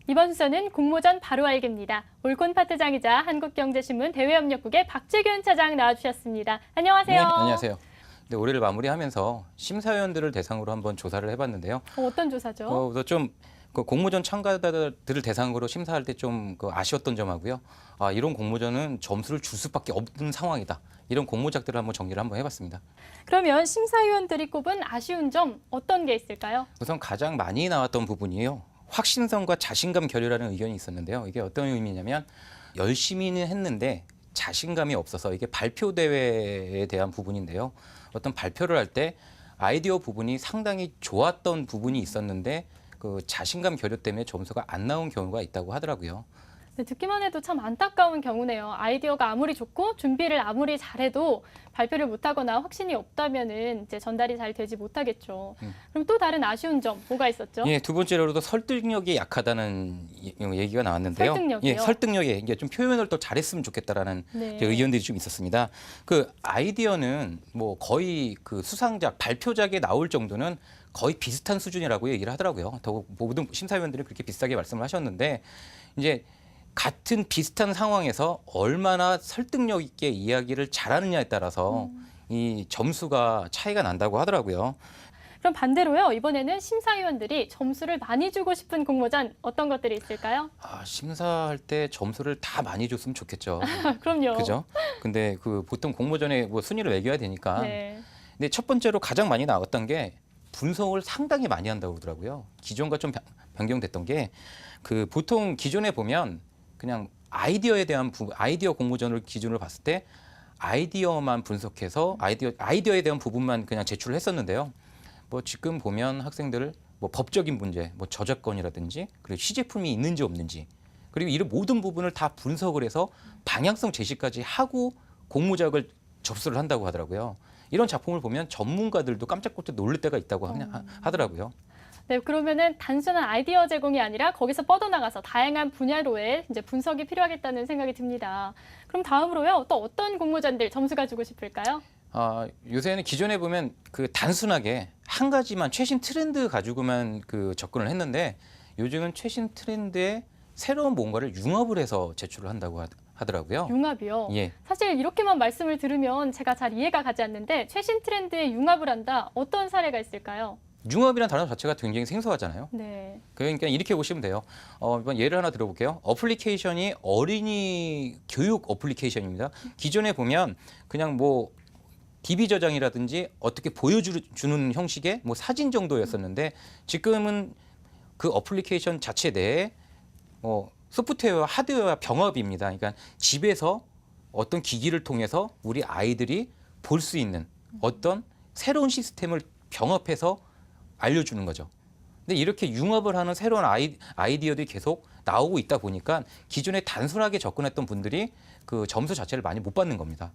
이번 순서는 공모전 바로 알기입니다. 올콘 파트장이자 한국경제신문 대외협력국의 박재균 차장 나와주셨습니다. 안녕하세요. 네, 안녕하세요. 네, 올해를 마무리하면서 심사위원들을 대상으로 한번 조사를 해봤는데요. 어떤 조사죠? 그 공모전 참가자들을 대상으로 심사할 때 좀 아쉬웠던 점하고요. 이런 공모전은 점수를 줄 수밖에 없는 상황이다. 이런 공모작들을 한번 정리를 한번 해봤습니다. 그러면 심사위원들이 꼽은 아쉬운 점 어떤 게 있을까요? 우선 가장 많이 나왔던 부분이요. 확신성과 자신감 결여라는 의견이 있었는데요. 이게 어떤 의미냐면 열심히는 했는데 자신감이 없어서 이게 발표 대회에 대한 부분인데요. 어떤 발표를 할 때 아이디어 부분이 상당히 좋았던 부분이 있었는데 그 자신감 결여 때문에 점수가 안 나온 경우가 있다고 하더라고요. 네, 듣기만 해도 참 안타까운 경우네요. 아이디어가 아무리 좋고 준비를 아무리 잘해도 발표를 못하거나 확신이 없다면은 이제 전달이 잘 되지 못하겠죠. 그럼 또 다른 아쉬운 점 뭐가 있었죠? 예, 두 번째로도 설득력이 약하다는 얘기가 나왔는데요. 설득력이요? 예, 설득력이 이게 좀 표현을 더 잘했으면 좋겠다라는 네. 의견들이 좀 있었습니다. 그 아이디어는 뭐 거의 그 수상작, 발표작에 나올 정도는 거의 비슷한 수준이라고 얘기를 하더라고요. 더욱 모든 심사위원들이 그렇게 비슷하게 말씀을 하셨는데 이제 같은 비슷한 상황에서 얼마나 설득력 있게 이야기를 잘하느냐에 따라서 이 점수가 차이가 난다고 하더라고요. 그럼 반대로요. 이번에는 심사위원들이 점수를 많이 주고 싶은 공모전 어떤 것들이 있을까요? 심사할 때 점수를 다 많이 줬으면 좋겠죠. 그럼요. 그죠? 근데 그 보통 공모전에 뭐 순위를 매겨야 되니까. 네. 근데 첫 번째로 가장 많이 나왔던 게 분석을 상당히 많이 한다고 그러더라고요. 기존과 좀 변경됐던 게 그 보통 기존에 보면 그냥 아이디어에 대한 아이디어 공모전을 기준으로 봤을 때 아이디어만 분석해서 아이디어에 대한 부분만 그냥 제출을 했었는데요. 뭐 지금 보면 학생들 뭐 법적인 문제, 뭐 저작권이라든지 그리고 시제품이 있는지 없는지 그리고 이런 모든 부분을 다 분석을 해서 방향성 제시까지 하고 공모작을 접수를 한다고 하더라고요. 이런 작품을 보면 전문가들도 깜짝깜짝 놀랄 때가 있다고 하더라고요. 네, 그러면은 단순한 아이디어 제공이 아니라 거기서 뻗어나가서 다양한 분야로의 이제 분석이 필요하겠다는 생각이 듭니다. 그럼 다음으로요, 또 어떤 공모전들 점수가 주고 싶을까요? 요새는 기존에 보면 그 단순하게 한 가지만 최신 트렌드 가지고만 그 접근을 했는데 요즘은 최신 트렌드에 새로운 뭔가를 융합을 해서 제출을 한다고 하더라고요. 융합이요? 예. 사실 이렇게만 말씀을 들으면 제가 잘 이해가 가지 않는데 최신 트렌드에 융합을 한다. 어떤 사례가 있을까요? 융합이라는 단어 자체가 굉장히 생소하잖아요. 네. 그러니까 이렇게 보시면 돼요. 이번 예를 하나 들어볼게요. 어플리케이션이 어린이 교육 어플리케이션입니다. 기존에 보면 그냥 뭐 DB 저장이라든지 어떻게 보여주는 형식의 뭐 사진 정도였었는데 지금은 그 어플리케이션 자체 내에 소프트웨어와 하드웨어와 병합입니다. 그러니까 집에서 어떤 기기를 통해서 우리 아이들이 볼 수 있는 어떤 새로운 시스템을 병합해서 알려주는 거죠. 근데 이렇게 융합을 하는 새로운 아이디어들이 계속 나오고 있다 보니까 기존에 단순하게 접근했던 분들이 그 점수 자체를 많이 못 받는 겁니다.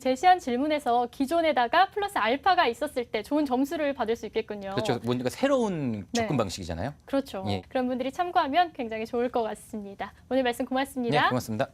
제시한 질문에서 기존에다가 플러스 알파가 있었을 때 좋은 점수를 받을 수 있겠군요. 그렇죠. 뭔가 새로운 접근 네. 방식이잖아요. 그렇죠. 예. 그런 분들이 참고하면 굉장히 좋을 것 같습니다. 오늘 말씀 고맙습니다. 네, 고맙습니다.